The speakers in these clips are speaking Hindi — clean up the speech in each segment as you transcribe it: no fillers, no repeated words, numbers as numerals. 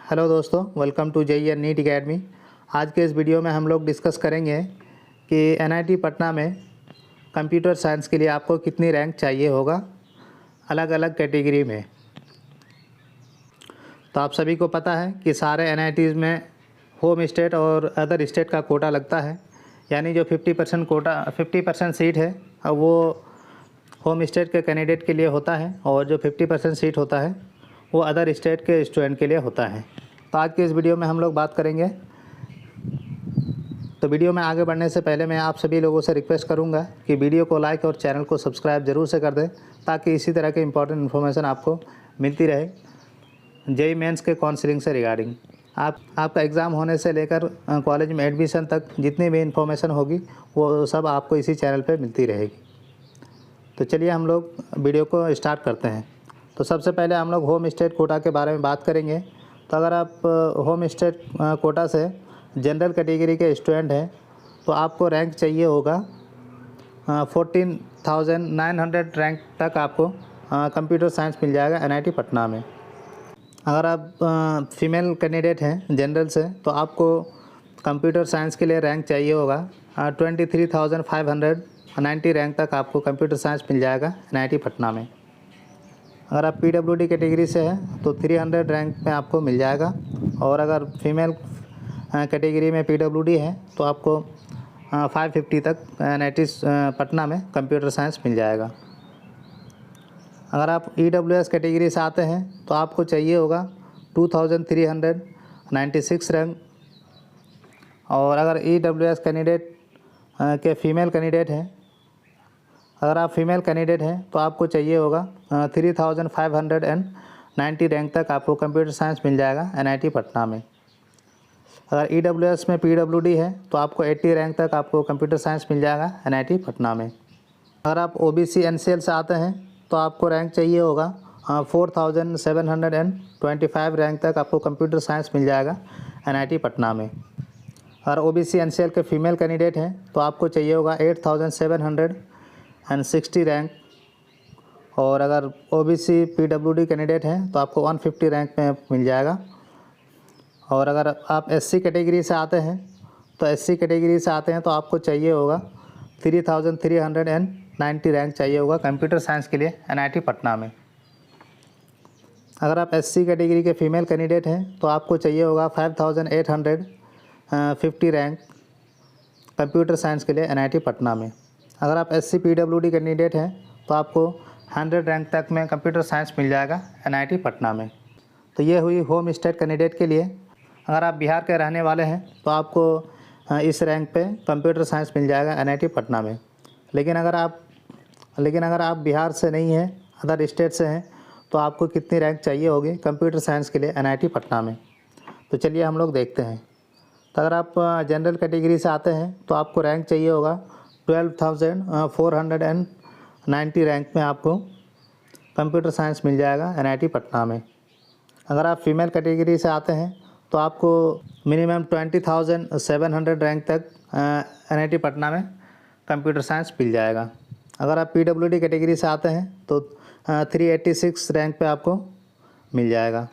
हेलो दोस्तों, welcome to JEE NEET academy. आज के इस वीडियो में हम लोग डिस्कस करेंगे कि एनआईटी पटना में कंप्यूटर साइंस के लिए आपको कितनी रैंक चाहिए होगा अलग अलग कैटेगरी में। तो आप सभी को पता है कि सारे एनआईटीज़ में होम स्टेट और अदर स्टेट का कोटा लगता है, यानी जो 50% सीट है वो होम स्टेट के कैंडिडेट के लिए होता है और जो 50% सीट होता है वो अदर स्टेट के स्टूडेंट के लिए होता है। तो आज के इस वीडियो में हम लोग बात करेंगे। तो वीडियो में आगे बढ़ने से पहले मैं आप सभी लोगों से रिक्वेस्ट करूंगा कि वीडियो को लाइक और चैनल को सब्सक्राइब ज़रूर से कर दें, ताकि इसी तरह के इंपॉर्टेंट इन्फॉर्मेशन आपको मिलती रहे जेईई मेंस के काउंसलिंग से रिगार्डिंग। आपका एग्ज़ाम होने से लेकर कॉलेज में एडमिशन तक जितनी भी इंफॉर्मेशन होगी वो सब आपको इसी चैनल पर मिलती रहेगी। तो चलिए हम लोग वीडियो को स्टार्ट करते हैं। तो सबसे पहले हम लोग होम स्टेट कोटा के बारे में बात करेंगे। तो अगर आप होम स्टेट कोटा से जनरल कैटेगरी के स्टूडेंट हैं तो आपको रैंक चाहिए होगा 14,900 रैंक तक आपको कंप्यूटर साइंस मिल जाएगा एनआईटी पटना में। अगर आप फीमेल कैंडिडेट हैं जनरल से तो आपको कंप्यूटर साइंस के लिए रैंक चाहिए होगा 23,590 रैंक तक आपको कंप्यूटर साइंस मिल जाएगा एनआईटी पटना में। अगर आप पीडब्ल्यूडी कैटेगरी से हैं तो 300 रैंक में आपको मिल जाएगा, और अगर फीमेल कैटेगरी में पीडब्ल्यूडी है तो आपको 550 तक एनआईटी पटना में कंप्यूटर साइंस मिल जाएगा। अगर आप ईडब्ल्यूएस कैटेगरी से आते हैं तो आपको चाहिए होगा 2396 रैंक, और अगर ईडब्ल्यूएस कैंडिडेट के फीमेल कैंडिडेट हैं, अगर आप फीमेल कैंडिडेट हैं तो आपको चाहिए होगा 3,590 रैंक तक आपको कंप्यूटर साइंस मिल जाएगा एनआईटी पटना में। अगर ईडब्ल्यूएस में पीडब्ल्यूडी है तो आपको 80 रैंक तक आपको कंप्यूटर साइंस मिल जाएगा एनआईटी पटना में। अगर आप ओबीसी एनसीएल से आते हैं तो आपको रैंक चाहिए होगा 4,725 रैंक तक आपको कंप्यूटर साइंस मिल जाएगा एनआईटी पटना में। अगर ओबीसी एनसीएल के फीमेल कैंडिडेट हैं तो आपको चाहिए होगा 8,760 रैंक, और अगर ओबीसी पीडब्ल्यूडी कैंडिडेट हैं तो आपको 150 रैंक में मिल जाएगा। और अगर आप एससी कैटेगरी से आते हैं तो आपको चाहिए होगा 3,390 रैंक चाहिए होगा कंप्यूटर साइंस के लिए एनआईटी पटना में। अगर आप एससी कैटेगरी के फीमेल कैंडिडेट हैं तो आपको चाहिए होगा 5,850 रैंक कंप्यूटर साइंस के लिए एनआईटी पटना में। अगर आप एससी पीडब्ल्यूडी कैंडिडेट हैं तो आपको 100 रैंक तक में कंप्यूटर साइंस मिल जाएगा एनआईटी पटना में। तो ये हुई होम स्टेट कैंडिडेट के लिए। अगर आप बिहार के रहने वाले हैं तो आपको इस रैंक पे कंप्यूटर साइंस मिल जाएगा एनआईटी पटना में। लेकिन अगर आप बिहार से नहीं हैं, अदर स्टेट से हैं, तो आपको कितनी रैंक चाहिए होगी कंप्यूटर साइंस के लिए एनआईटी पटना में। तो चलिए हम लोग देखते हैं। तो अगर आप जनरल कैटेगरी से आते हैं तो आपको रैंक चाहिए होगा 12,490 रैंक में आपको कंप्यूटर साइंस मिल जाएगा एनआईटी पटना में। अगर आप फीमेल कैटेगरी से आते हैं तो आपको मिनिमम 20,700 रैंक तक एनआईटी पटना में कंप्यूटर साइंस मिल जाएगा। अगर आप पीडब्ल्यूडी कैटेगरी से आते हैं तो 386 रैंक पे आपको मिल जाएगा।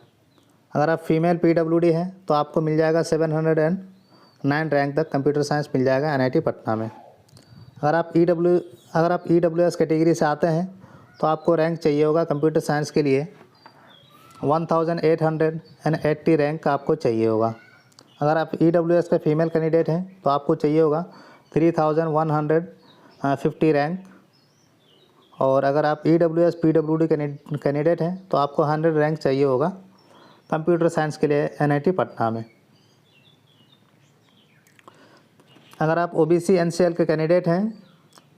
अगर आप फीमेल पीडब्ल्यूडी हैं तो आपको मिल जाएगा 709 रैंक तक कंप्यूटर साइंस मिल जाएगा एनआईटी पटना में। अगर आप ईडब्ल्यूएस कैटेगरी से आते हैं तो आपको रैंक चाहिए होगा कंप्यूटर साइंस के लिए 1,880 रैंक आपको चाहिए होगा। अगर आप ईडब्ल्यूएस के फीमेल कैंडिडेट हैं तो आपको चाहिए होगा 3,150 रैंक, और अगर आप ईडब्ल्यूएस पीडब्ल्यूडी कैंडिडेट हैं तो आपको 100 रैंक चाहिए होगा कंप्यूटर साइंस के लिए एनआईटी पटना में। अगर आप ओबीसी एनसीएल के कैंडिडेट हैं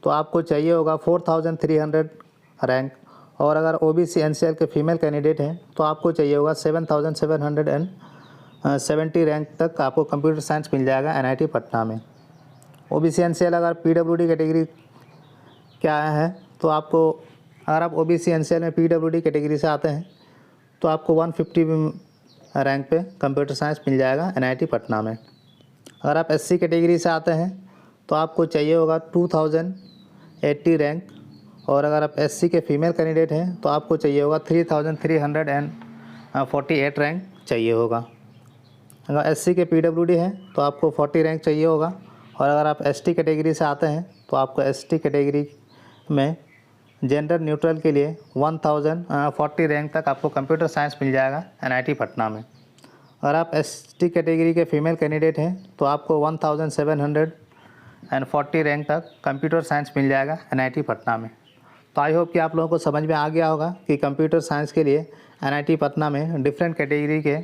तो आपको चाहिए होगा 4,300 रैंक, और अगर ओबीसी एनसीएल के फीमेल कैंडिडेट हैं तो आपको चाहिए होगा 7,770 रैंक तक आपको कंप्यूटर साइंस मिल जाएगा एनआईटी पटना में। ओबीसी एनसीएल अगर पीडब्ल्यूडी कैटेगरी क्या है तो आपको, अगर आप ओबीसी एनसीएल में पीडब्ल्यूडी कैटेगरी से आते हैं तो आपको 150 रैंक पे कंप्यूटर साइंस मिल जाएगा एनआईटी पटना में। अगर आप एससी कैटेगरी से आते हैं तो आपको चाहिए होगा 2,080 रैंक, और अगर आप एससी के फीमेल कैंडिडेट हैं तो आपको चाहिए होगा 3,348 रैंक चाहिए होगा। अगर SC के PWD है तो आपको 40 रैंक चाहिए होगा, और अगर आप ST कैटेगरी से आते हैं तो आपको ST कैटेगरी में जेंडर न्यूट्रल के लिए 1040 रैंक तक आपको कंप्यूटर साइंस मिल जाएगा NIT पटना में। अगर आप ST कैटेगरी के फीमेल कैंडिडेट हैं तो आपको 1740 रैंक तक कंप्यूटर साइंस मिल जाएगा NIT पटना में। तो आई होप कि आप लोगों को समझ में आ गया होगा कि कंप्यूटर साइंस के लिए NIT पटना में डिफरेंट कैटेगरी के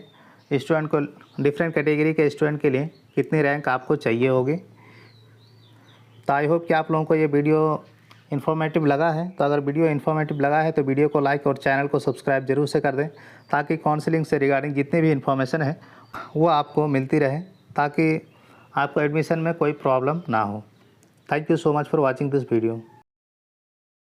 स्टूडेंट के लिए कितनी रैंक आपको चाहिए होगी। तो आई होप कि आप लोगों को ये वीडियो इन्फॉर्मेटिव लगा है। तो अगर वीडियो इन्फॉर्मेटिव लगा है तो वीडियो को लाइक और चैनल को सब्सक्राइब जरूर से कर दें, ताकि काउंसलिंग से रिगार्डिंग जितनी भी इन्फॉर्मेशन है वो आपको मिलती रहे, ताकि आपको एडमिशन में कोई प्रॉब्लम ना हो। Thank you so much for watching this video.